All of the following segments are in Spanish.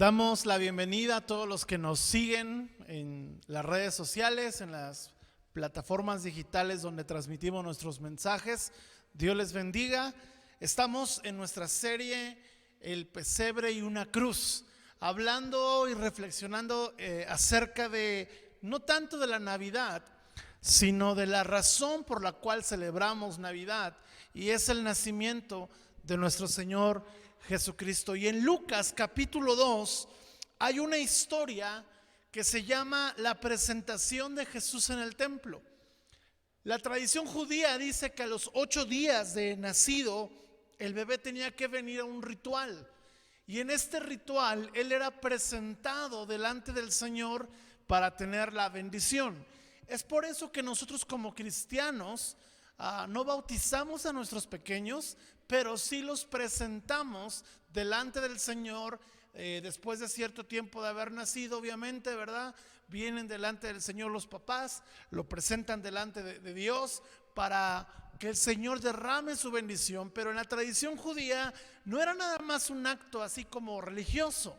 Damos la bienvenida a todos los que nos siguen en las redes sociales, en las plataformas digitales donde transmitimos nuestros mensajes. Dios les bendiga. Estamos en nuestra serie El pesebre y una cruz, hablando y reflexionando acerca de, no tanto de la Navidad, sino de la razón por la cual celebramos Navidad, y es el nacimiento de nuestro Señor Jesucristo. Y en Lucas capítulo 2 hay una historia que se llama la presentación de Jesús en el templo. La tradición judía dice que a los 8 días de nacido el bebé tenía que venir a un ritual, y en este ritual él era presentado delante del Señor para tener la bendición. Es por eso que nosotros como cristianos no bautizamos a nuestros pequeños, pero sí los presentamos delante del Señor después de cierto tiempo de haber nacido, obviamente, ¿verdad? Vienen delante del Señor los papás, lo presentan delante de Dios para que el Señor derrame su bendición. Pero en la tradición judía no era nada más un acto así como religioso,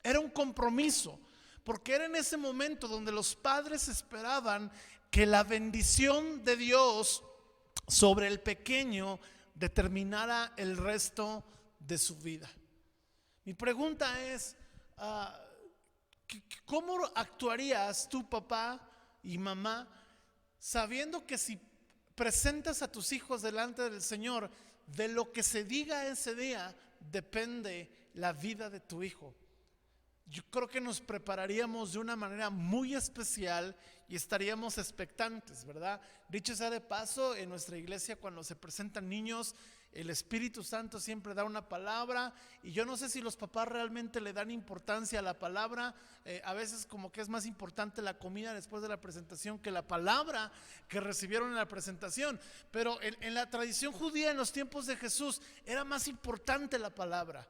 era un compromiso, porque era en ese momento donde los padres esperaban que la bendición de Dios sobre el pequeño determinara el resto de su vida. Mi pregunta es, ¿cómo actuarías tú, papá y mamá, sabiendo que si presentas a tus hijos delante del Señor, de lo que se diga ese día depende la vida de tu hijo? Yo creo que nos prepararíamos de una manera muy especial y estaríamos expectantes, ¿verdad? Dicho sea de paso, en nuestra iglesia cuando se presentan niños, el Espíritu Santo siempre da una palabra, y yo no sé si los papás realmente le dan importancia a la palabra. A veces como que es más importante la comida después de la presentación que la palabra que recibieron en la presentación. Pero en la tradición judía en los tiempos de Jesús era más importante la palabra,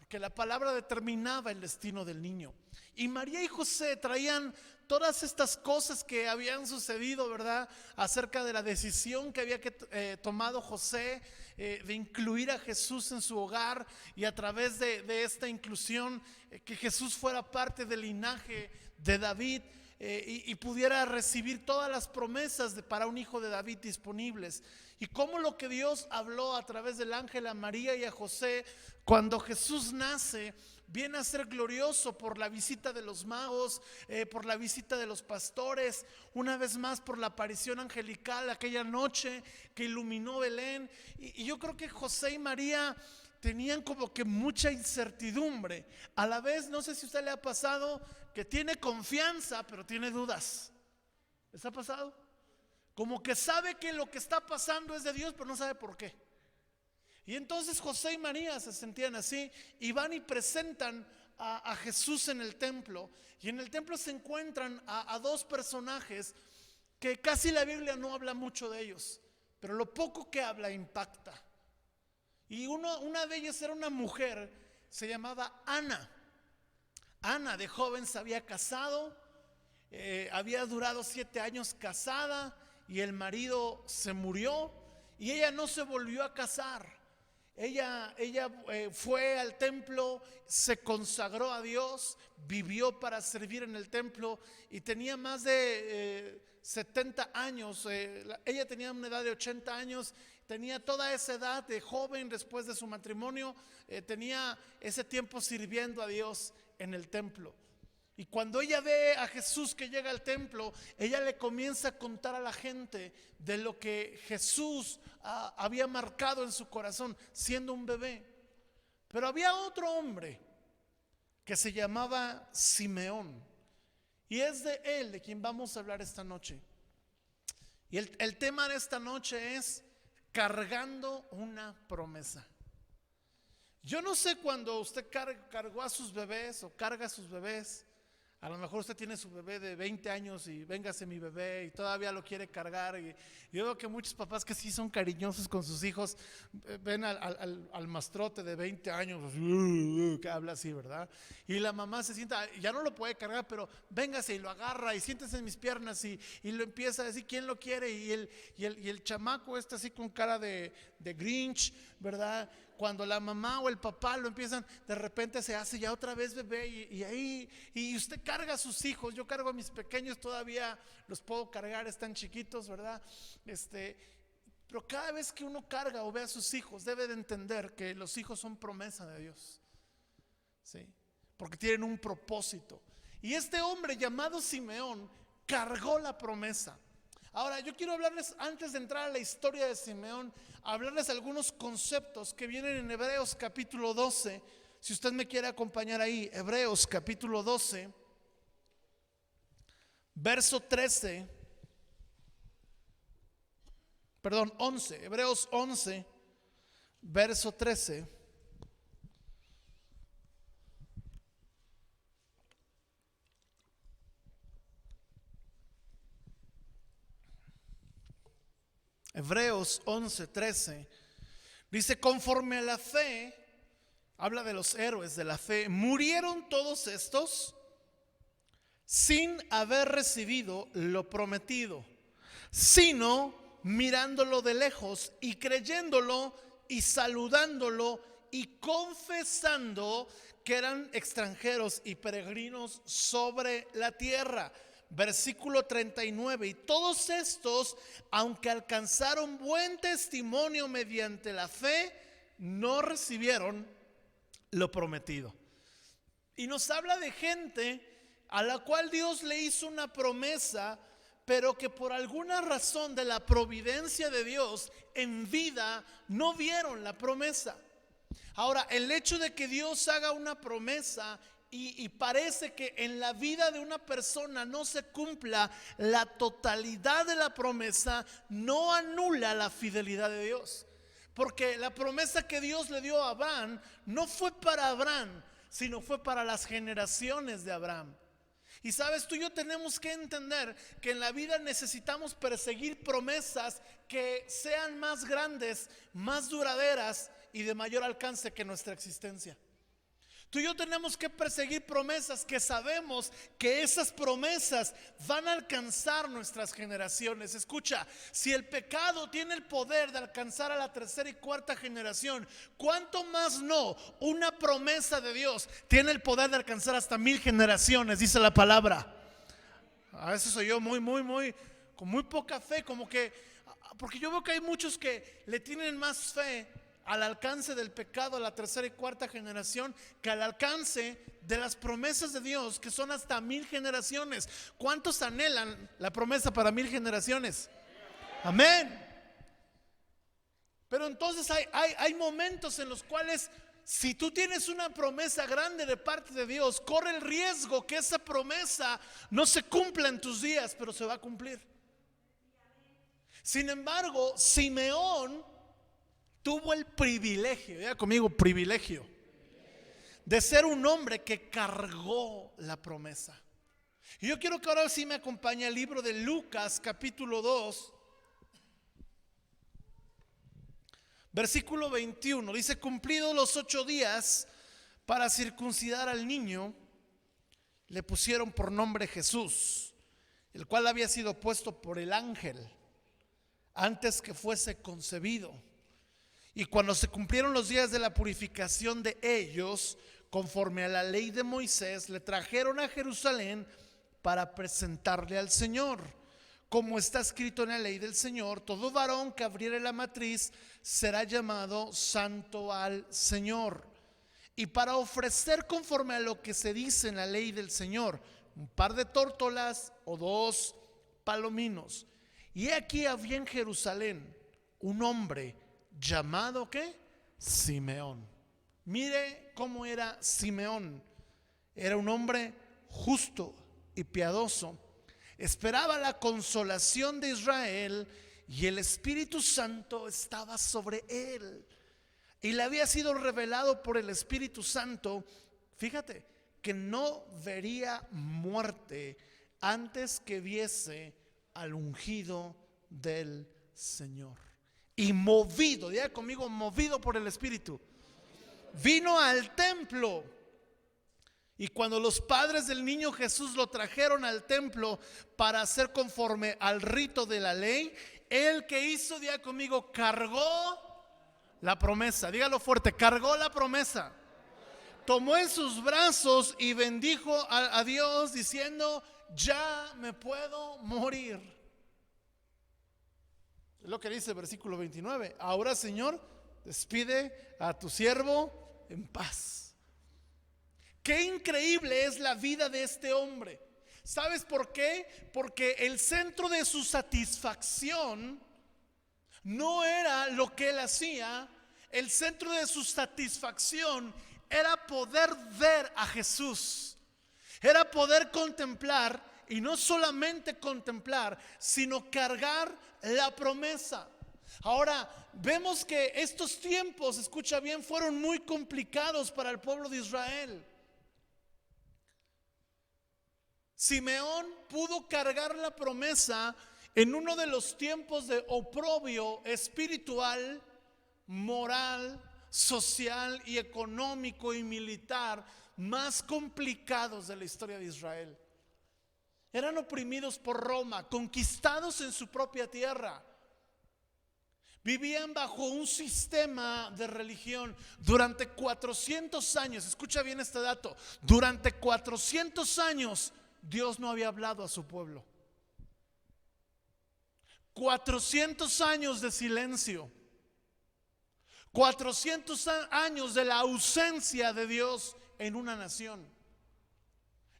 que la palabra determinaba el destino del niño. Y María y José traían todas estas cosas que habían sucedido, ¿verdad? Acerca de la decisión que había tomado José de incluir a Jesús en su hogar, y a través de esta inclusión que Jesús fuera parte del linaje de David, y pudiera recibir todas las promesas para un hijo de David disponibles. Y cómo lo que Dios habló a través del ángel a María y a José cuando Jesús nace viene a ser glorioso por la visita de los magos, por la visita de los pastores, una vez más por la aparición angelical aquella noche que iluminó Belén. Y yo creo que José y María tenían como que mucha incertidumbre. A la vez, no sé si a usted le ha pasado que tiene confianza pero tiene dudas. ¿Les ha pasado? Como que sabe que lo que está pasando es de Dios, pero no sabe por qué. Y entonces José y María se sentían así, y van y presentan a Jesús en el templo. Y en el templo se encuentran a dos personajes que casi la Biblia no habla mucho de ellos, pero lo poco que habla impacta. Y una de ellas era una mujer, se llamaba Ana. Ana de joven se había casado, había durado 7 años casada, y el marido se murió y ella no se volvió a casar. Ella fue al templo, se consagró a Dios, vivió para servir en el templo, y tenía más de 70 años. Ella tenía una edad de 80 años, tenía toda esa edad de joven después de su matrimonio, tenía ese tiempo sirviendo a Dios en el templo. Y cuando ella ve a Jesús que llega al templo, ella le comienza a contar a la gente de lo que Jesús había marcado en su corazón siendo un bebé. Pero había otro hombre que se llamaba Simeón, y es de él de quien vamos a hablar esta noche. Y el tema de esta noche es cargando una promesa. Yo no sé cuando usted cargó a sus bebés o carga a sus bebés. A lo mejor usted tiene su bebé de 20 años y véngase mi bebé, y todavía lo quiere cargar. Y yo veo que muchos papás que sí son cariñosos con sus hijos ven al mastrote de 20 años que habla así, ¿verdad? Y la mamá se sienta, ya no lo puede cargar, pero véngase y lo agarra y siéntese en mis piernas, y lo empieza a decir quién lo quiere. Y el chamaco está así con cara de Grinch, ¿verdad? cuando la mamá o el papá lo empiezan, de repente se hace ya otra vez bebé y usted carga a sus hijos. Yo cargo a mis pequeños, todavía los puedo cargar, están chiquitos, ¿verdad? Pero cada vez que uno carga o ve a sus hijos, debe de entender que los hijos son promesa de Dios, ¿sí? Porque tienen un propósito. Y este hombre llamado Simeón cargó la promesa. Ahora yo quiero hablarles, antes de entrar a la historia de Simeón, hablarles algunos conceptos que vienen en Hebreos capítulo 12. Si usted me quiere acompañar ahí, Hebreos capítulo 12, verso 13. Perdón, 11, Hebreos 11, verso 13. Hebreos 11, 13. Dice, conforme a la fe, habla de los héroes de la fe, murieron todos estos sin haber recibido lo prometido, sino mirándolo de lejos y creyéndolo y saludándolo y confesando que eran extranjeros y peregrinos sobre la tierra. Versículo 39. Y todos estos, aunque alcanzaron buen testimonio mediante la fe, no recibieron lo prometido. Y nos habla de gente a la cual Dios le hizo una promesa, pero que por alguna razón de la providencia de Dios en vida no vieron la promesa. Ahora, el hecho de que Dios haga una promesa y parece que en la vida de una persona no se cumpla la totalidad de la promesa, no anula la fidelidad de Dios. Porque la promesa que Dios le dio a Abraham no fue para Abraham, sino fue para las generaciones de Abraham. Y sabes, tú y yo tenemos que entender que en la vida necesitamos perseguir promesas que sean más grandes, más duraderas y de mayor alcance que nuestra existencia. Tú y yo tenemos que perseguir promesas que sabemos que esas promesas van a alcanzar nuestras generaciones. Escucha, si el pecado tiene el poder de alcanzar a la tercera y cuarta generación, ¿cuánto más no una promesa de Dios tiene el poder de alcanzar hasta 1000 generaciones? Dice la palabra. A veces soy yo con muy poca fe, como que, porque yo veo que hay muchos que le tienen más fe al alcance del pecado a la tercera y cuarta generación que al alcance de las promesas de Dios, que son hasta 1000 generaciones. ¿Cuántos anhelan la promesa para 1000 generaciones? Amén. Pero entonces hay momentos en los cuales, si tú tienes una promesa grande de parte de Dios, corre el riesgo que esa promesa no se cumpla en tus días, pero se va a cumplir. Sin embargo, Simeón tuvo el privilegio, diga conmigo, privilegio, de ser un hombre que cargó la promesa. Y yo quiero que ahora sí me acompañe al libro de Lucas capítulo 2, versículo 21. Dice, cumplidos los 8 días para circuncidar al niño, le pusieron por nombre Jesús, el cual había sido puesto por el ángel antes que fuese concebido. Y cuando se cumplieron los días de la purificación de ellos, conforme a la ley de Moisés, le trajeron a Jerusalén para presentarle al Señor. Como está escrito en la ley del Señor, todo varón que abriere la matriz será llamado santo al Señor. Y para ofrecer conforme a lo que se dice en la ley del Señor, un par de tórtolas o 2 palominos. Y aquí había en Jerusalén un hombre llamado ¿qué? Simeón. Mire cómo era Simeón. Era un hombre justo y piadoso. Esperaba la consolación de Israel y el Espíritu Santo estaba sobre él. Y le había sido revelado por el Espíritu Santo, fíjate, que no vería muerte antes que viese al ungido del Señor. Y movido, diga conmigo, movido por el Espíritu, vino al templo. Y cuando los padres del niño Jesús lo trajeron al templo para hacer conforme al rito de la ley, él que hizo, diga conmigo, cargó la promesa. Dígalo fuerte, cargó la promesa. Tomó en sus brazos y bendijo a Dios diciendo: ya me puedo morir. Es lo que dice el versículo 29. Ahora, Señor, despide a tu siervo en paz. Qué increíble es la vida de este hombre. ¿Sabes por qué? Porque el centro de su satisfacción no era lo que él hacía. El centro de su satisfacción era poder ver a Jesús. Era poder contemplar, y no solamente contemplar, sino cargar la promesa. Ahora, vemos que estos tiempos, escucha bien, fueron muy complicados para el pueblo de Israel. Simeón pudo cargar la promesa en uno de los tiempos de oprobio espiritual, moral, social y económico y militar más complicados de la historia de Israel. Eran oprimidos por Roma, conquistados en su propia tierra. Vivían bajo un sistema de religión durante 400 años. Escucha bien este dato. Durante 400 años Dios no había hablado a su pueblo. 400 años de silencio. 400 años de la ausencia de Dios en una nación.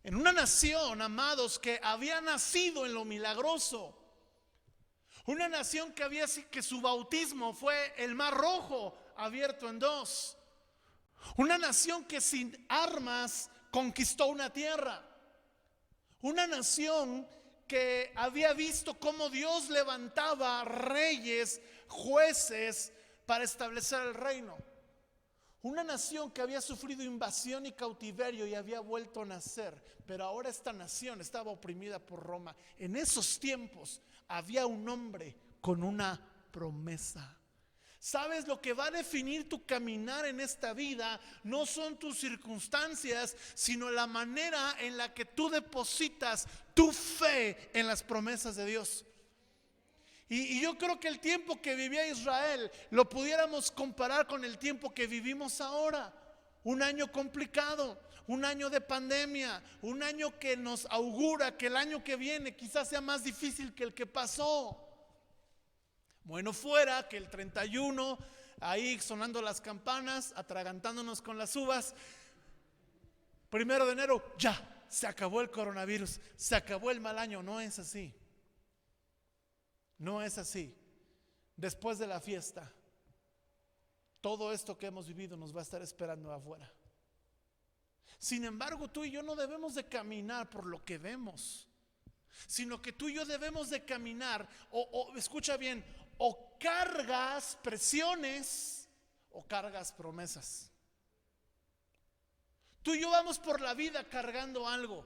En una nación, amados, que había nacido en lo milagroso. Una nación que su bautismo fue el mar Rojo abierto en dos. Una nación que sin armas conquistó una tierra. Una nación que había visto cómo Dios levantaba reyes, jueces para establecer el reino. Una nación que había sufrido invasión y cautiverio y había vuelto a nacer, pero ahora esta nación estaba oprimida por Roma. En esos tiempos había un hombre con una promesa. ¿Sabes? Lo que va a definir tu caminar en esta vida no son tus circunstancias, sino la manera en la que tú depositas tu fe en las promesas de Dios. Y yo creo que el tiempo que vivía Israel lo pudiéramos comparar con el tiempo que vivimos ahora. Un año complicado, un año de pandemia, un año que nos augura que el año que viene quizás sea más difícil que el que pasó. Bueno, fuera que el 31, ahí sonando las campanas, atragantándonos con las uvas, 1 de enero, ya, se acabó el coronavirus, se acabó el mal año. No es así. No es así. Después de la fiesta, todo esto que hemos vivido nos va a estar esperando afuera. Sin embargo, tú y yo no debemos de caminar por lo que vemos, sino que tú y yo debemos de caminar, escucha bien, o cargas presiones o cargas promesas. Tú y yo vamos por la vida cargando algo.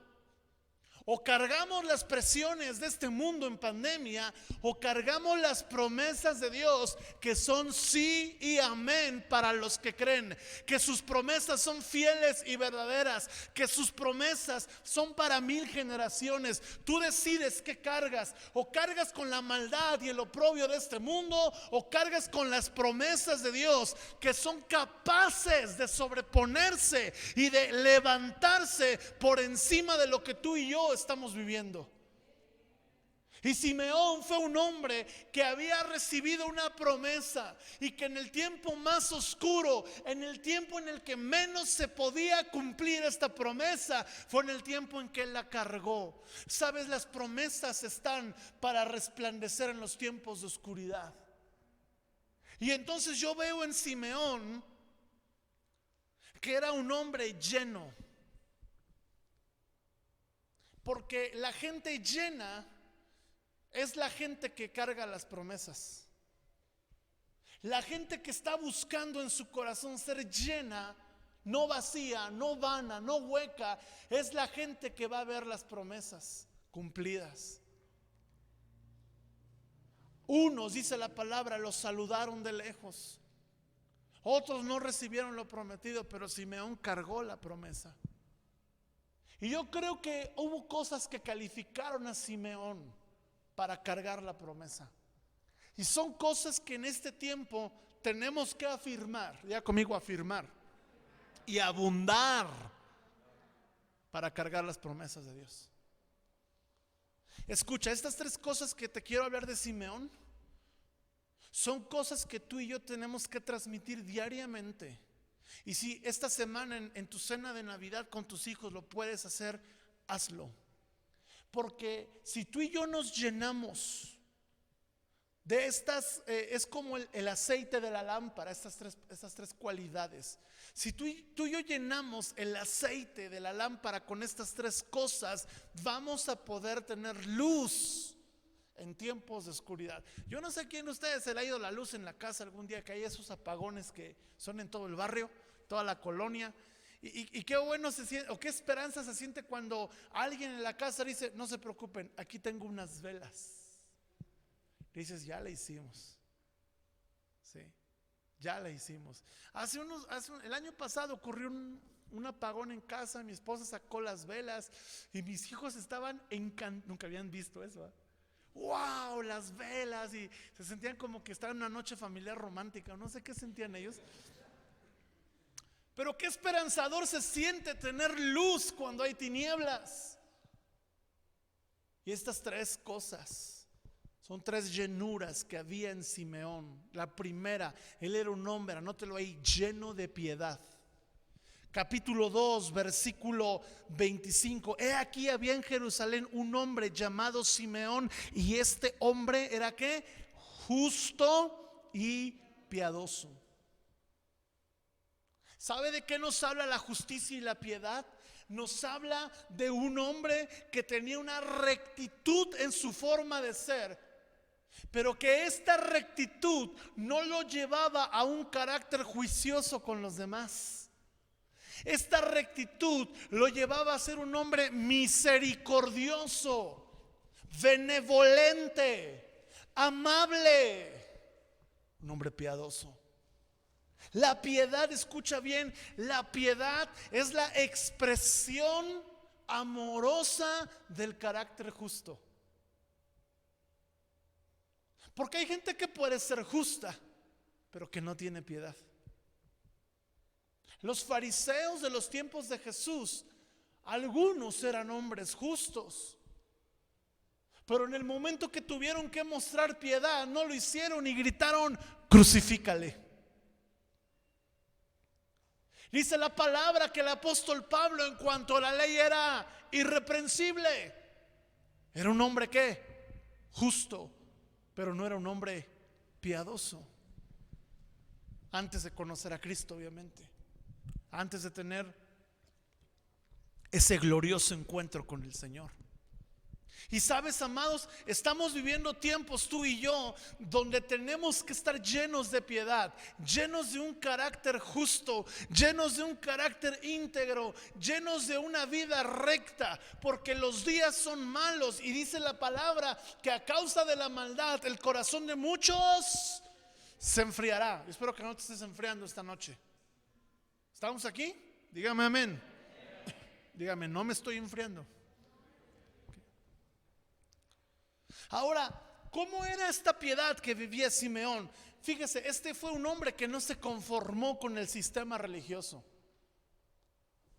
O cargamos las presiones de este mundo en pandemia, o cargamos las promesas de Dios que son sí y amén para los que creen, que sus promesas son fieles y verdaderas, que sus promesas son para 1000 generaciones. Tú decides qué cargas, o cargas con la maldad y el oprobio de este mundo, o cargas con las promesas de Dios que son capaces de sobreponerse y de levantarse por encima de lo que tú y yo estamos viviendo. Y Simeón fue un hombre que había recibido una promesa y que en el tiempo más oscuro, en el tiempo en el que menos se podía cumplir esta promesa, fue en el tiempo en que él la cargó. Sabes, las promesas están para resplandecer en los tiempos de oscuridad. Y entonces yo veo en Simeón que era un hombre lleno. Porque la gente llena es la gente que carga las promesas. La gente que está buscando en su corazón ser llena, no vacía, no vana, no hueca, es la gente que va a ver las promesas cumplidas. Unos, dice la palabra, los saludaron de lejos. Otros no recibieron lo prometido, pero Simeón cargó la promesa. Y yo creo que hubo cosas que calificaron a Simeón para cargar la promesa. Y son cosas que en este tiempo tenemos que afirmar, ya conmigo afirmar, y abundar para cargar las promesas de Dios. Escucha, estas tres cosas que te quiero hablar de Simeón son cosas que tú y yo tenemos que transmitir diariamente. Y si esta semana en tu cena de Navidad con tus hijos lo puedes hacer, hazlo. Porque si tú y yo nos llenamos de estas, es como el aceite de la lámpara, estas tres cualidades. Si tú y yo llenamos el aceite de la lámpara con estas tres cosas, vamos a poder tener luz en tiempos de oscuridad. Yo no sé a quién de ustedes se le ha ido la luz en la casa algún día, que hay esos apagones que son en todo el barrio, toda la colonia. Y qué bueno se siente, o qué esperanza se siente cuando alguien en la casa dice: no se preocupen, aquí tengo unas velas. Dices: ya la hicimos. Sí, ya la hicimos. El año pasado ocurrió un apagón en casa. Mi esposa sacó las velas y mis hijos estaban encantados. Nunca habían visto eso, ¿eh? ¡Wow! Las velas. Y se sentían como que estaban en una noche familiar romántica. No sé qué sentían ellos. Pero qué esperanzador se siente tener luz cuando hay tinieblas. Y estas tres cosas son tres llenuras que había en Simeón. La primera, él era un hombre, anótelo ahí, lleno de piedad. Capítulo 2, versículo 25. He aquí había en Jerusalén un hombre llamado Simeón, y este hombre era ¿qué? Justo y piadoso. ¿Sabe de qué nos habla la justicia y la piedad? Nos habla de un hombre que tenía una rectitud en su forma de ser, pero que esta rectitud no lo llevaba a un carácter juicioso con los demás. Esta rectitud lo llevaba a ser un hombre misericordioso, benevolente, amable, un hombre piadoso. La piedad, escucha bien, la piedad es la expresión amorosa del carácter justo. Porque hay gente que puede ser justa, pero que no tiene piedad. Los fariseos de los tiempos de Jesús, algunos eran hombres justos, pero en el momento que tuvieron que mostrar piedad, no lo hicieron y gritaron: crucifícale. Dice la palabra que el apóstol Pablo, en cuanto a la ley, era irreprensible. Era un hombre ¿qué? Justo, pero no era un hombre piadoso. Antes de conocer a Cristo, obviamente, antes de tener ese glorioso encuentro con el Señor. Y sabes, amados, estamos viviendo tiempos, tú y yo, donde tenemos que estar llenos de piedad, llenos de un carácter justo, llenos de un carácter íntegro, llenos de una vida recta, porque los días son malos. Y dice la palabra que a causa de la maldad el corazón de muchos se enfriará. Yo espero que no te estés enfriando esta noche. ¿Estamos aquí? Dígame amén. Dígame: no me estoy enfriando. Ahora, ¿cómo era esta piedad que vivía Simeón? Fíjese, este fue un hombre que no se conformó con el sistema religioso.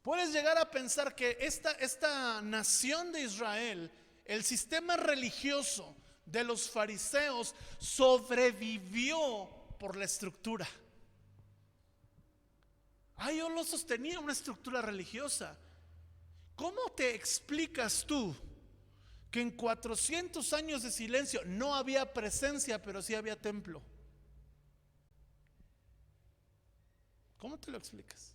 Puedes llegar a pensar que esta nación de Israel, el sistema religioso de los fariseos, sobrevivió por la estructura. Ellos lo sostenían, una estructura religiosa. ¿Cómo te explicas tú que en 400 años de silencio no había presencia, pero sí había templo? ¿Cómo te lo explicas?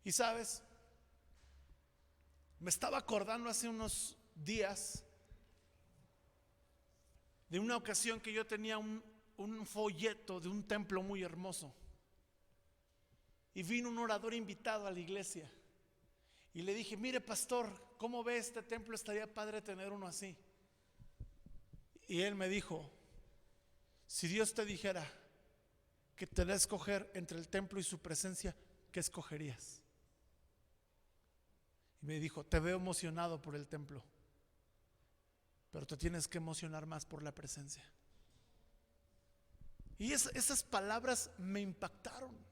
Y sabes, me estaba acordando hace unos días de una ocasión que yo tenía un folleto de un templo muy hermoso, y vino un orador invitado a la iglesia. Y le dije: mire, pastor, ¿cómo ve este templo? Estaría padre tener uno así. Y él me dijo: si Dios te dijera que te da a escoger entre el templo y su presencia, ¿qué escogerías? Y me dijo: te veo emocionado por el templo, pero te tienes que emocionar más por la presencia. Y esas palabras me impactaron.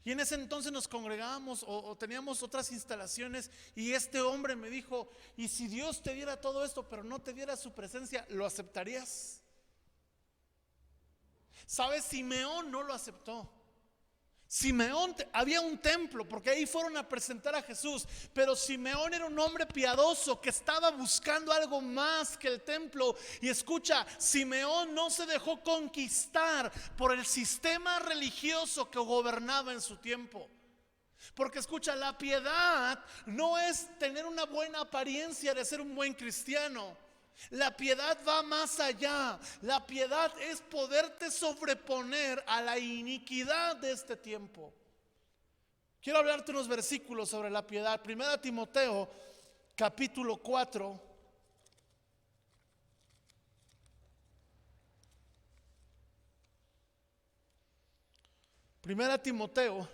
Y en ese entonces nos congregábamos o teníamos otras instalaciones, y este hombre me dijo: ¿y si Dios te diera todo esto pero no te diera su presencia, lo aceptarías? ¿Sabes? Simeón no lo aceptó. Simeón, había un templo porque ahí fueron a presentar a Jesús, pero Simeón era un hombre piadoso que estaba buscando algo más que el templo. Y escucha, Simeón no se dejó conquistar por el sistema religioso que gobernaba en su tiempo. Porque escucha, la piedad no es tener una buena apariencia de ser un buen cristiano. La piedad va más allá. La piedad es poderte sobreponer a la iniquidad de este tiempo. Quiero hablarte unos versículos sobre la piedad. 1 Timoteo capítulo 4. Primera Timoteo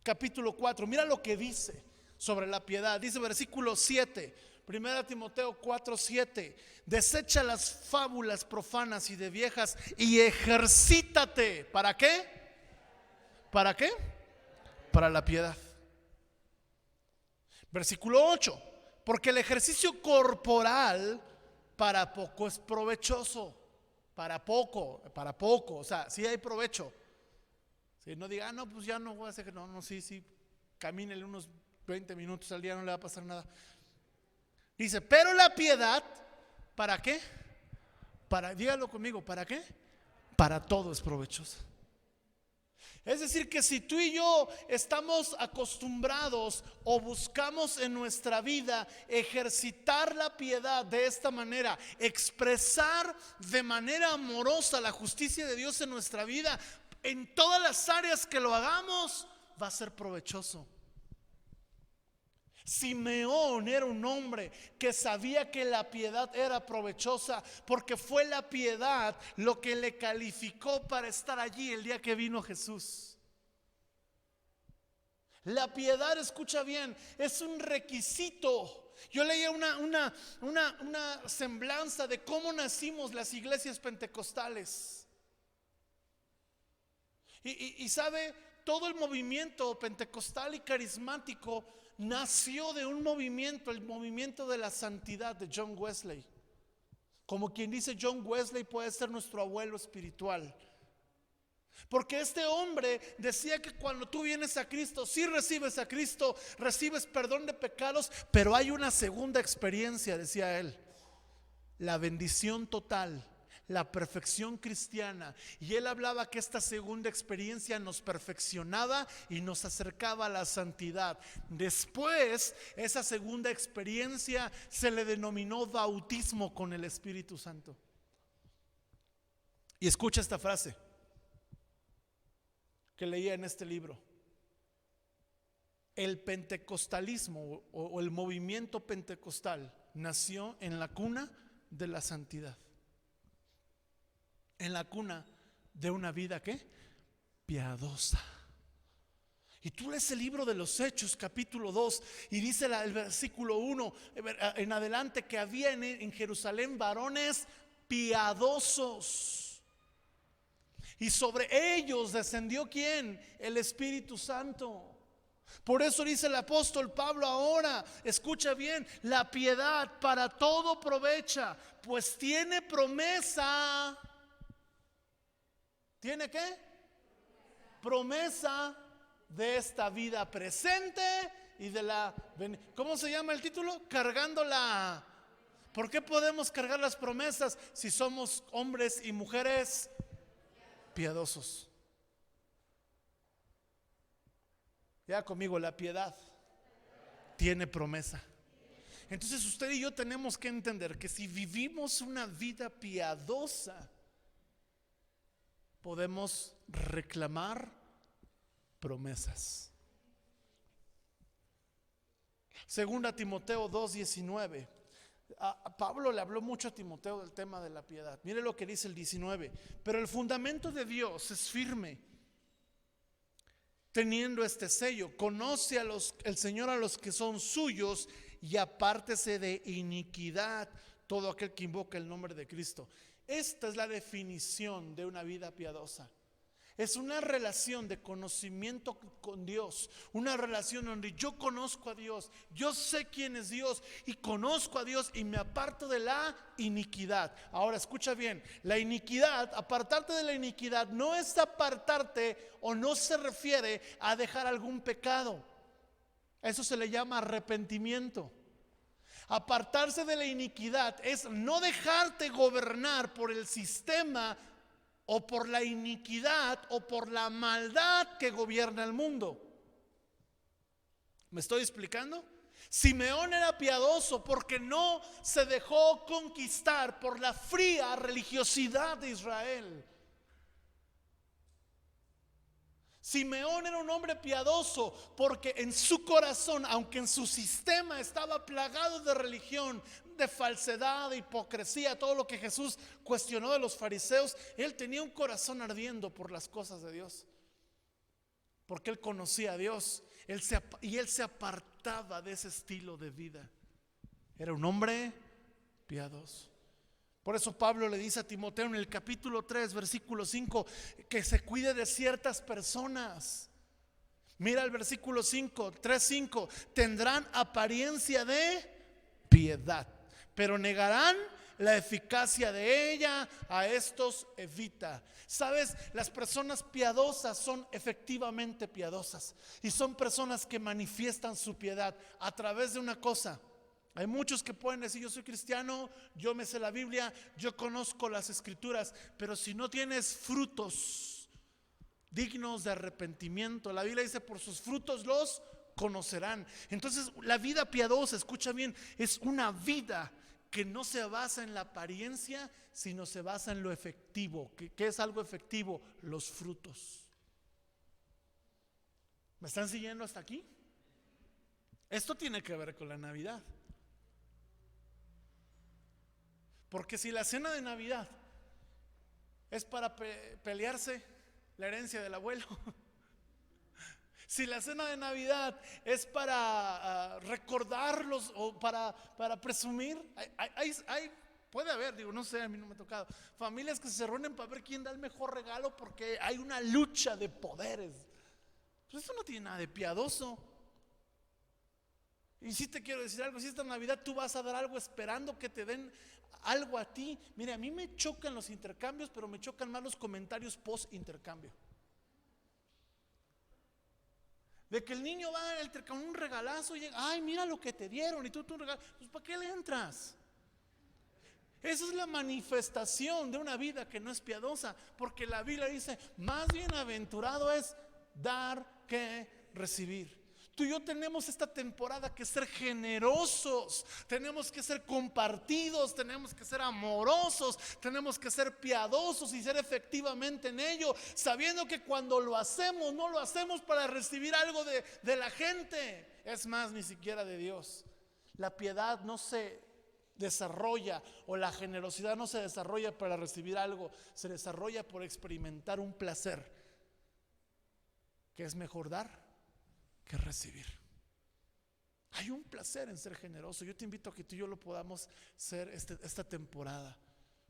capítulo 4. Mira lo que dice sobre la piedad. Dice versículo 7, 1 Timoteo 4:7: desecha las fábulas profanas y de viejas y ejercítate. ¿Para qué? ¿Para qué? Para la piedad. Versículo 8: porque el ejercicio corporal para poco es provechoso. Para poco, o sea, sí hay provecho. Si no diga, no, pues ya no voy a hacer. No, sí, camínele unos 20 minutos al día, no le va a pasar nada. Dice, pero la piedad, ¿para qué? Dígalo conmigo, ¿para qué? Para todo es provechosa. Es decir, que si tú y yo estamos acostumbrados o buscamos en nuestra vida ejercitar la piedad de esta manera, expresar de manera amorosa la justicia de Dios en nuestra vida, en todas las áreas que lo hagamos, va a ser provechoso. Simeón era un hombre que sabía que la piedad era provechosa, porque fue la piedad lo que le calificó para estar allí el día que vino Jesús. La piedad, escucha bien, es un requisito. Yo leía una semblanza de cómo nacimos las iglesias pentecostales. Y sabe, todo el movimiento pentecostal y carismático nació de un movimiento, el movimiento de la santidad de John Wesley. Como quien dice, John Wesley puede ser nuestro abuelo espiritual. Porque este hombre decía que cuando tú vienes a Cristo, sí recibes a Cristo, recibes perdón de pecados, pero hay una segunda experiencia, decía él: la bendición total, la perfección cristiana. Y él hablaba que esta segunda experiencia nos perfeccionaba y nos acercaba a la santidad. Después, esa segunda experiencia se le denominó bautismo con el Espíritu Santo. Y escucha esta frase que leía en este libro: el pentecostalismo o el movimiento pentecostal nació en la cuna de la santidad, en la cuna de una vida ¿qué? Piadosa. Y tú lees el libro de los Hechos capítulo 2 y dice el versículo 1 en adelante que había en Jerusalén varones piadosos, y sobre ellos descendió ¿quién? El Espíritu Santo. Por eso dice el apóstol Pablo ahora, escucha bien: la piedad para todo aprovecha, pues tiene promesa. ¿Tiene qué? Promesa de esta vida presente y de la... ¿Cómo se llama el título? Cargándola. ¿Por qué podemos cargar las promesas si somos hombres y mujeres piadosos? Ya conmigo, la piedad tiene promesa. Entonces usted y yo tenemos que entender que si vivimos una vida piadosa, podemos reclamar promesas. Segunda Timoteo 2:19. Pablo le habló mucho a Timoteo del tema de la piedad. Mire lo que dice el 19: pero el fundamento de Dios es firme, teniendo este sello: conoce el Señor a los que son suyos y apártese de iniquidad todo aquel que invoca el nombre de Cristo. Esta es la definición de una vida piadosa. Es una relación de conocimiento con Dios, una relación donde yo conozco a Dios, yo sé quién es Dios y conozco a Dios y me aparto de la iniquidad. Ahora escucha bien, la iniquidad, apartarte de la iniquidad no es apartarte o no se refiere a dejar algún pecado. Eso se le llama arrepentimiento. Apartarse de la iniquidad es no dejarte gobernar por el sistema o por la iniquidad o por la maldad que gobierna el mundo. ¿Me estoy explicando? Simeón era piadoso porque no se dejó conquistar por la fría religiosidad de Israel. Simeón era un hombre piadoso porque en su corazón, aunque en su sistema estaba plagado de religión, de falsedad, de hipocresía, todo lo que Jesús cuestionó de los fariseos, él tenía un corazón ardiendo por las cosas de Dios, porque él conocía a Dios y él se apartaba de ese estilo de vida. Era un hombre piadoso. Por eso Pablo le dice a Timoteo en el capítulo 3, versículo 5, que se cuide de ciertas personas. Mira el versículo 5, 3:5, tendrán apariencia de piedad, pero negarán la eficacia de ella. A estos evita. Sabes, las personas piadosas son efectivamente piadosas y son personas que manifiestan su piedad a través de una cosa. Hay muchos que pueden decir: yo soy cristiano, yo me sé la Biblia, yo conozco las escrituras, pero si no tienes frutos dignos de arrepentimiento, la Biblia dice: por sus frutos los conocerán. Entonces la vida piadosa, escucha bien, es una vida que no se basa en la apariencia, sino se basa en lo efectivo. ¿Qué es algo efectivo? Los frutos. ¿Me están siguiendo hasta aquí? Esto tiene que ver con la Navidad. Porque si la cena de Navidad es para pelearse la herencia del abuelo, si la cena de Navidad es para recordarlos o para presumir, puede haber, digo, no sé, a mí no me ha tocado, familias que se reúnen para ver quién da el mejor regalo porque hay una lucha de poderes. Pues eso no tiene nada de piadoso. Y si te quiero decir algo, si esta Navidad tú vas a dar algo esperando que te den algo a ti, mire, a mí me chocan los intercambios, pero me chocan más los comentarios post intercambio. De que el niño va con un regalazo y llega: ay, mira lo que te dieron, y tú un regalo. Pues ¿para qué le entras? Esa es la manifestación de una vida que no es piadosa, porque la Biblia dice: más bienaventurado es dar que recibir. Tú y yo tenemos esta temporada que ser generosos, tenemos que ser compartidos, tenemos que ser amorosos, tenemos que ser piadosos y ser efectivamente en ello, sabiendo que cuando lo hacemos, no lo hacemos para recibir algo de la gente, es más, ni siquiera de Dios. La piedad no se desarrolla, o la generosidad no se desarrolla para recibir algo, se desarrolla por experimentar un placer, que es mejor dar que recibir. Hay un placer en ser generoso. Yo te invito a que tú y yo lo podamos ser esta temporada.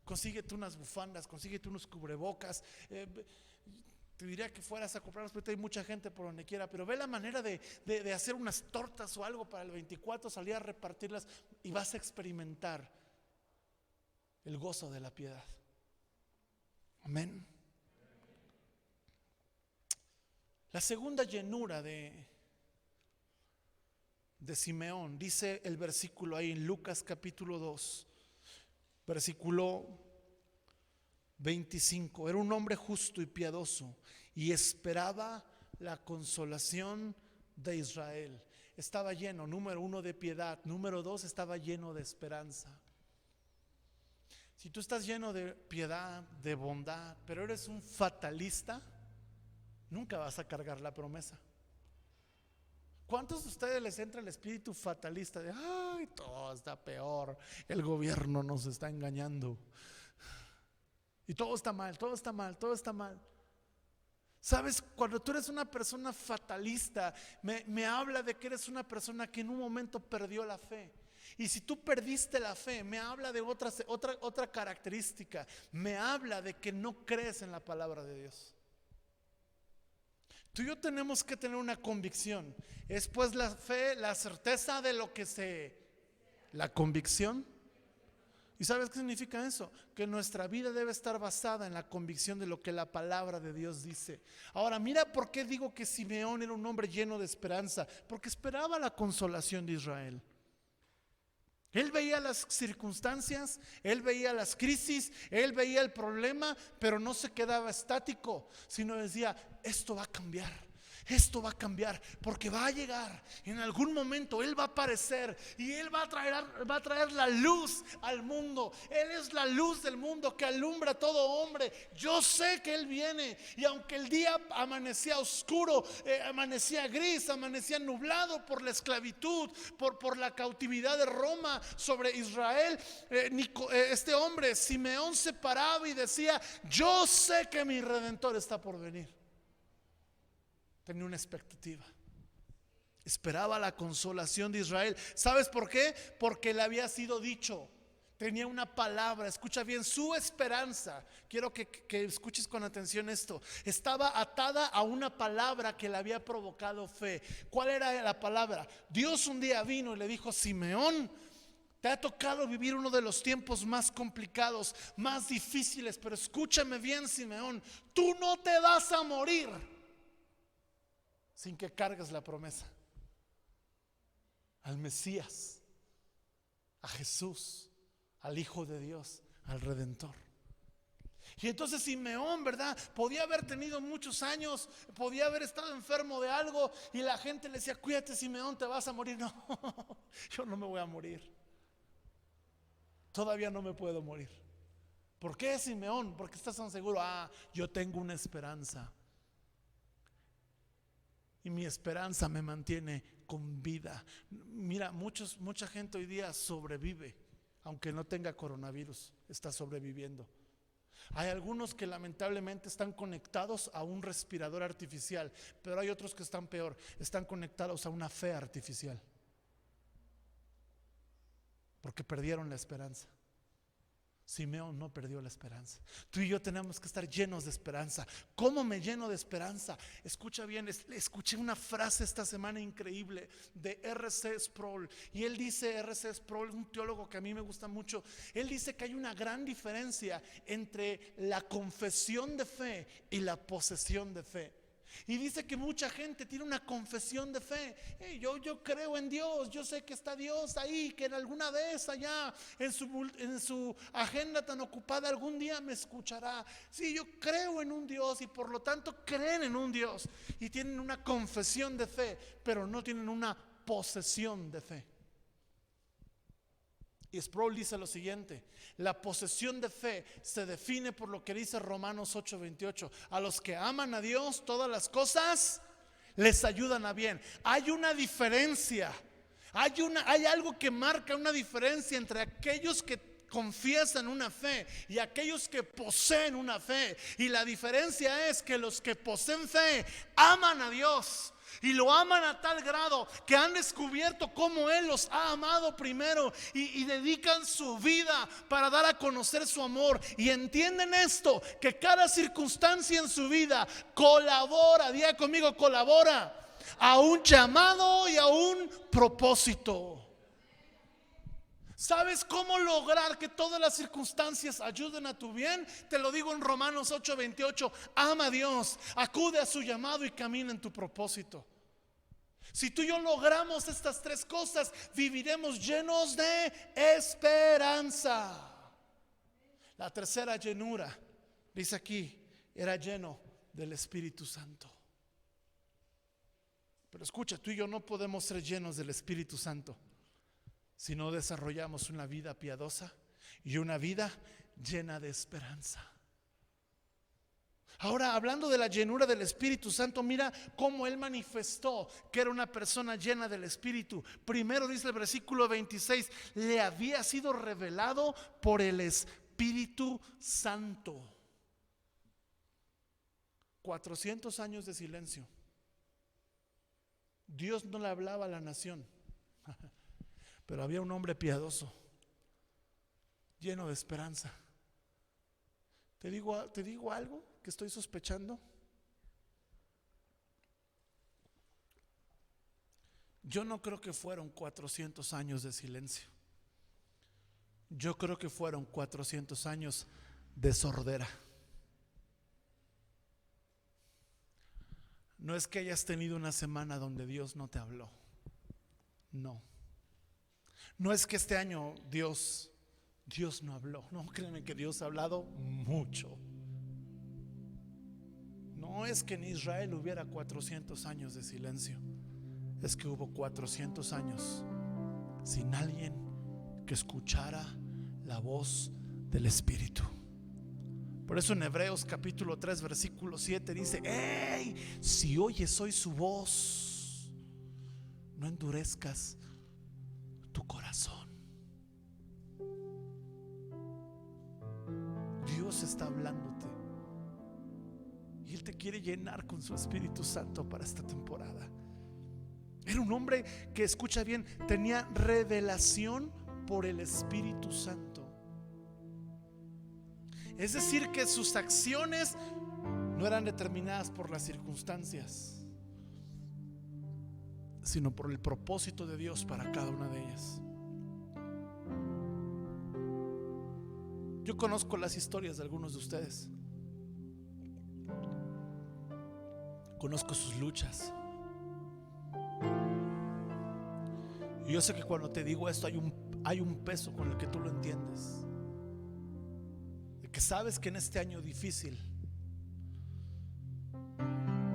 Consíguete unas bufandas, consíguete unos cubrebocas. Te diría que fueras a comprarlos, pero hay mucha gente por donde quiera. Pero ve la manera de hacer unas tortas o algo para el 24, salir a repartirlas y vas a experimentar el gozo de la piedad. Amén. La segunda llenura de Simeón, dice el versículo ahí en Lucas capítulo 2, versículo 25. Era un hombre justo y piadoso y esperaba la consolación de Israel. Estaba lleno, número 1, de piedad. Número 2, estaba lleno de esperanza. Si tú estás lleno de piedad, de bondad, pero eres un fatalista, nunca vas a cargar la promesa. ¿Cuántos de ustedes les entra el espíritu fatalista de: ay, todo está peor, el gobierno nos está engañando y todo está mal, todo está mal, todo está mal? Sabes, cuando tú eres una persona fatalista, me habla de que eres una persona que en un momento perdió la fe. Y si tú perdiste la fe, me habla de otra característica. Me habla de que no crees en la palabra de Dios. Tú y yo tenemos que tener una convicción. Es pues la fe, la certeza de lo que la convicción. ¿Y sabes qué significa eso? Que nuestra vida debe estar basada en la convicción de lo que la palabra de Dios dice. Ahora, mira por qué digo que Simeón era un hombre lleno de esperanza. Porque esperaba la consolación de Israel. Él veía las circunstancias, él veía las crisis, él veía el problema, pero no se quedaba estático, sino decía, esto va a cambiar. Esto va a cambiar porque va a llegar en algún momento. Él va a aparecer y Él va a traer la luz al mundo. Él es la luz del mundo que alumbra a todo hombre. Yo sé que Él viene, y aunque el día amanecía oscuro, amanecía gris, amanecía nublado por la esclavitud, por la cautividad de Roma sobre Israel, este hombre Simeón se paraba y decía, yo sé que mi Redentor está por venir. Tenía una expectativa. Esperaba la consolación de Israel. ¿Sabes por qué? Porque le había sido dicho. Tenía una palabra. Escucha bien, su esperanza. Quiero que escuches con atención esto. Estaba atada a una palabra que le había provocado fe. ¿Cuál era la palabra? Dios un día vino y le dijo, Simeón, te ha tocado vivir uno de los tiempos más complicados, más difíciles, pero escúchame bien, Simeón, tú no te vas a morir sin que cargues la promesa al Mesías, a Jesús, al Hijo de Dios, al Redentor. Y entonces Simeón, ¿verdad? Podía haber tenido muchos años, podía haber estado enfermo de algo, y la gente le decía, cuídate, Simeón, te vas a morir. No, yo no me voy a morir. Todavía no me puedo morir. ¿Por qué, Simeón? Porque estás tan seguro. Yo tengo una esperanza. Y mi esperanza me mantiene con vida. Mira, mucha gente hoy día sobrevive, aunque no tenga coronavirus, está sobreviviendo. Hay algunos que lamentablemente están conectados a un respirador artificial, pero hay otros que están peor, están conectados a una fe artificial, porque perdieron la esperanza. Simeón no perdió la esperanza. Tú y yo tenemos que estar llenos de esperanza. ¿Cómo me lleno de esperanza? Escucha bien, escuché una frase esta semana increíble de R.C. Sproul. Y él dice, R.C. Sproul, un teólogo que a mí me gusta mucho, él dice que hay una gran diferencia entre la confesión de fe y la posesión de fe. Y dice que mucha gente tiene una confesión de fe. Yo creo en Dios, yo sé que está Dios ahí, que en alguna vez allá en su agenda tan ocupada algún día me escuchará. Sí, yo creo en un Dios, y por lo tanto creen en un Dios y tienen una confesión de fe, pero no tienen una posesión de fe. Y Sproul dice lo siguiente: la posesión de fe se define por lo que dice Romanos 8:28. A los que aman a Dios, todas las cosas les ayudan a bien. Hay una diferencia. Hay algo que marca una diferencia entre aquellos que confiesan una fe y aquellos que poseen una fe. Y la diferencia es que los que poseen fe aman a Dios. Y lo aman a tal grado que han descubierto cómo Él los ha amado primero, y dedican su vida para dar a conocer su amor. Y entienden esto, que cada circunstancia en su vida colabora, diga conmigo, colabora a un llamado y a un propósito. ¿Sabes cómo lograr que todas las circunstancias ayuden a tu bien? Te lo digo en Romanos 8:28. Ama a Dios, acude a su llamado y camina en tu propósito. Si tú y yo logramos estas tres cosas, viviremos llenos de esperanza. La tercera llenura, dice aquí, era lleno del Espíritu Santo. Pero escucha, tú y yo no podemos ser llenos del Espíritu Santo si no desarrollamos una vida piadosa y una vida llena de esperanza. Ahora, hablando de la llenura del Espíritu Santo, mira cómo Él manifestó que era una persona llena del Espíritu. Primero dice el versículo 26, le había sido revelado por el Espíritu Santo. 400 años de silencio. Dios no le hablaba a la nación. Pero había un hombre piadoso, lleno de esperanza. Te digo algo que estoy sospechando. Yo no creo que fueron 400 años de silencio. Yo creo que fueron 400 años de sordera. No es que hayas tenido una semana donde Dios no te habló. No. No es que este año Dios no habló. No, créanme que Dios ha hablado mucho. No es que en Israel hubiera 400 años de silencio. Es que hubo 400 años sin alguien que escuchara la voz del Espíritu. Por eso en Hebreos capítulo 3 versículo 7 dice: ¡Ey! Si oyes hoy su voz, no endurezcas tu corazón. Dios está hablándote y Él te quiere llenar con su Espíritu Santo para esta temporada. Era un hombre que, escucha bien, tenía revelación por el Espíritu Santo. Es decir, que sus acciones no eran determinadas por las circunstancias, sino por el propósito de Dios para cada una de ellas. Yo conozco las historias de algunos de ustedes. Conozco sus luchas. Y yo sé que cuando te digo esto hay un peso con el que tú lo entiendes. De que sabes que en este año difícil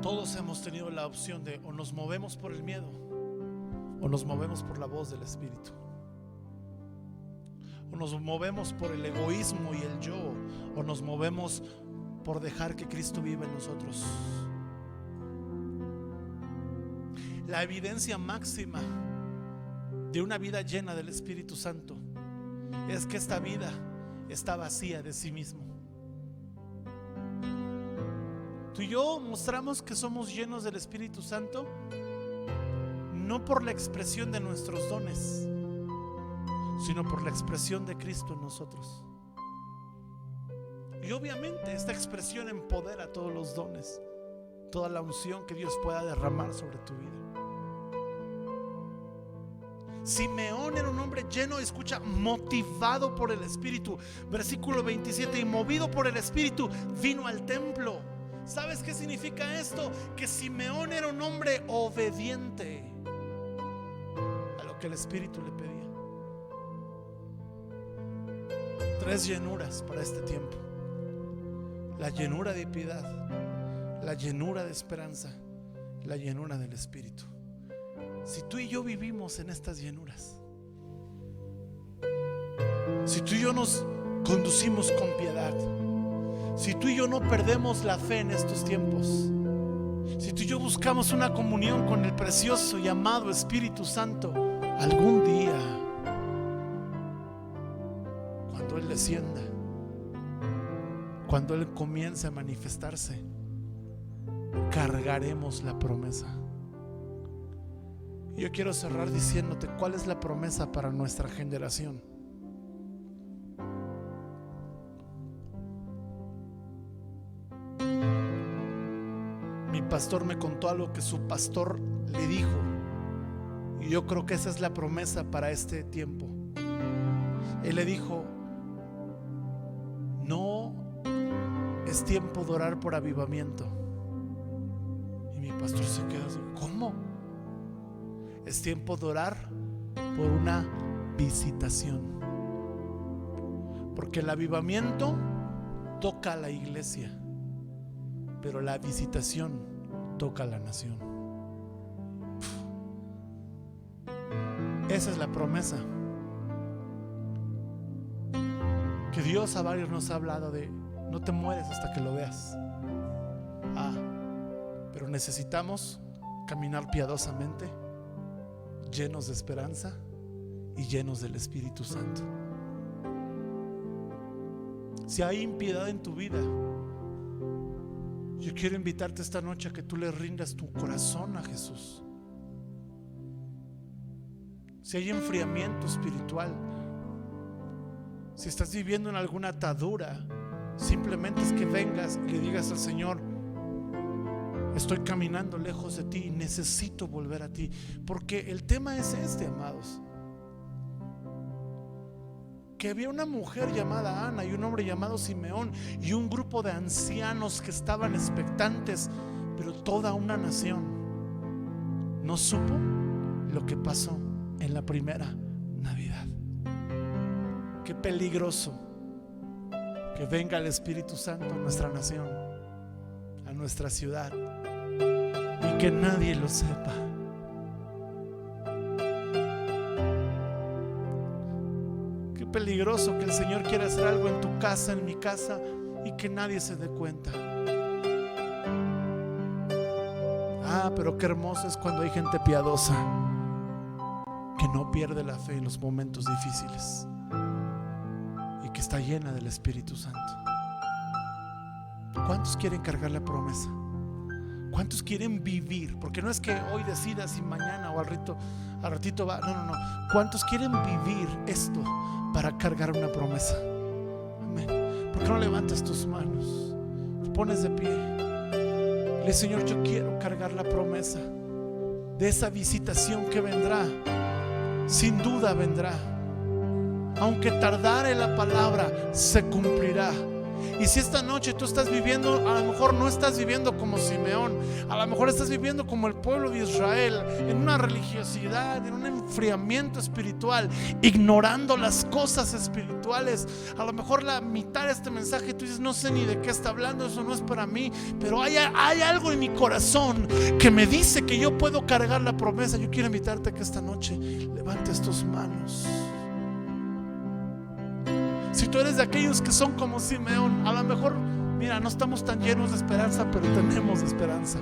todos hemos tenido la opción de o nos movemos por el miedo o nos movemos por la voz del Espíritu. O nos movemos por el egoísmo y el yo, o nos movemos por dejar que Cristo viva en nosotros. La evidencia máxima de una vida llena del Espíritu Santo es que esta vida está vacía de sí mismo. Tú y yo mostramos que somos llenos del Espíritu Santo no por la expresión de nuestros dones, sino por la expresión de Cristo en nosotros. Y obviamente esta expresión empodera todos los dones, toda la unción que Dios pueda derramar sobre tu vida. Simeón era un hombre lleno, escucha, motivado por el Espíritu. Versículo 27: y movido por el Espíritu vino al templo. ¿Sabes qué significa esto? Que Simeón era un hombre obediente a lo que el Espíritu le pedía. 3 llenuras para este tiempo: la llenura de piedad, la llenura de esperanza, la llenura del Espíritu. Si tú y yo vivimos en estas llenuras, si tú y yo nos conducimos con piedad, si tú y yo no perdemos la fe en estos tiempos, si tú y yo buscamos una comunión con el precioso y amado Espíritu Santo, algún día, cuando Él descienda, cuando Él comience a manifestarse, cargaremos la promesa. Yo quiero cerrar diciéndote cuál es la promesa para nuestra generación. Mi pastor me contó algo que su pastor le dijo, y yo creo que esa es la promesa para este tiempo. Él le dijo: no es tiempo de orar por avivamiento. Y mi pastor se quedó así: ¿cómo? Es tiempo de orar por una visitación, porque el avivamiento toca a la iglesia, pero la visitación toca a la nación. Esa es la promesa que Dios a varios nos ha hablado de: no te mueres hasta que lo veas. Pero necesitamos caminar piadosamente, llenos de esperanza y llenos del Espíritu Santo. Si hay impiedad en tu vida, yo quiero invitarte esta noche a que tú le rindas tu corazón a Jesús. si hay enfriamiento espiritual, si estás viviendo en alguna atadura, simplemente es que vengas y le digas al Señor: estoy caminando lejos de ti, necesito volver a ti. Porque el tema es este, amados, que había una mujer llamada Ana y un hombre llamado Simeón y un grupo de ancianos que estaban expectantes, pero toda una nación no supo lo que pasó en la primera Navidad. Qué peligroso que venga el Espíritu Santo a nuestra nación, a nuestra ciudad, y que nadie lo sepa. Qué peligroso que el Señor quiera hacer algo en tu casa, en mi casa, y que nadie se dé cuenta. Pero qué hermoso es cuando hay gente piadosa que no pierde la fe en los momentos difíciles y que está llena del Espíritu Santo. ¿Cuántos quieren cargar la promesa? ¿Cuántos quieren vivir? Porque no es que hoy decidas y mañana o al ratito va. No. ¿Cuántos quieren vivir esto para cargar una promesa? Amén. ¿Por qué no levantas tus manos? Te pones de pie. Dile: Señor, yo quiero cargar la promesa de esa visitación que vendrá. Sin duda vendrá. Aunque tardare la palabra, se cumplirá. Y si esta noche tú estás viviendo, a lo mejor no estás viviendo como Simeón, a lo mejor estás viviendo como el pueblo de Israel, en una religiosidad, en un enfriamiento espiritual, ignorando las cosas espirituales. A lo mejor la mitad de este mensaje tú dices: no sé ni de qué está hablando, eso no es para mí. Pero hay algo en mi corazón que me dice que yo puedo cargar la promesa. Yo quiero invitarte a que esta noche levantes tus manos. Si tú eres de aquellos que son como Simeón, a lo mejor, mira, no estamos tan llenos de esperanza, pero tenemos esperanza.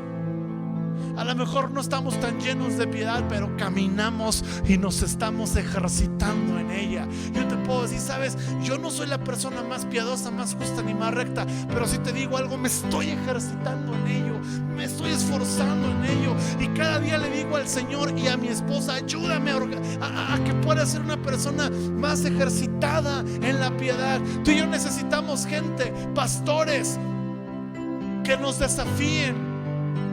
A lo mejor no estamos tan llenos de piedad, pero caminamos y nos estamos ejercitando en ella. Yo te puedo decir: sabes, yo no soy la persona más piadosa, más justa ni más recta, pero si te digo algo, me estoy ejercitando en ello, me estoy esforzando en ello. Y cada día le digo al Señor y a mi esposa: ayúdame a que pueda ser una persona más ejercitada en la piedad. Tú y yo necesitamos gente, pastores, que nos desafíen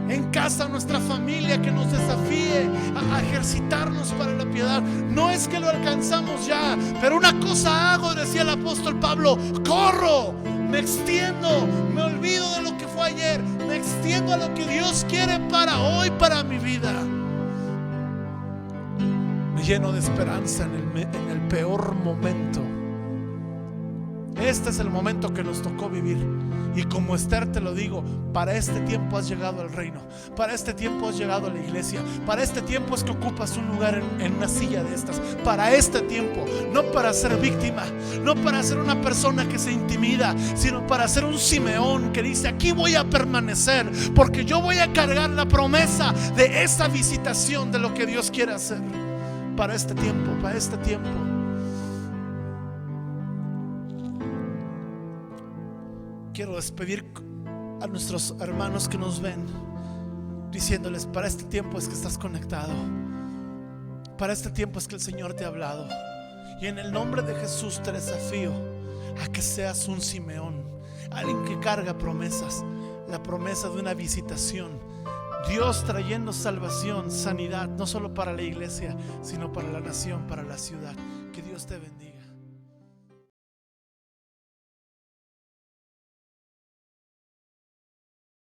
en casa, nuestra familia, que nos desafíe a ejercitarnos para la piedad. No es que lo alcanzamos ya, pero una cosa hago, decía el apóstol Pablo: corro, me extiendo, me olvido de lo que fue ayer, me extiendo a lo que Dios quiere para hoy, para mi vida. Me lleno de esperanza en el peor momento. Este es el momento que nos tocó vivir. Y como Esther te lo digo: para este tiempo has llegado al reino, para este tiempo has llegado a la iglesia, para este tiempo es que ocupas un lugar en una silla de estas. Para este tiempo, no para ser víctima, no para ser una persona que se intimida, sino para ser un Simeón que dice: aquí voy a permanecer, porque yo voy a cargar la promesa de esa visitación, de lo que Dios quiere hacer. Para este tiempo, para este tiempo. Quiero despedir a nuestros hermanos que nos ven, diciéndoles: para este tiempo es que estás conectado, para este tiempo es que el Señor te ha hablado. Y en el nombre de Jesús te desafío a que seas un Simeón, alguien que carga promesas, la promesa de una visitación, Dios trayendo salvación, sanidad, no solo para la iglesia, sino para la nación, para la ciudad. Que Dios te bendiga.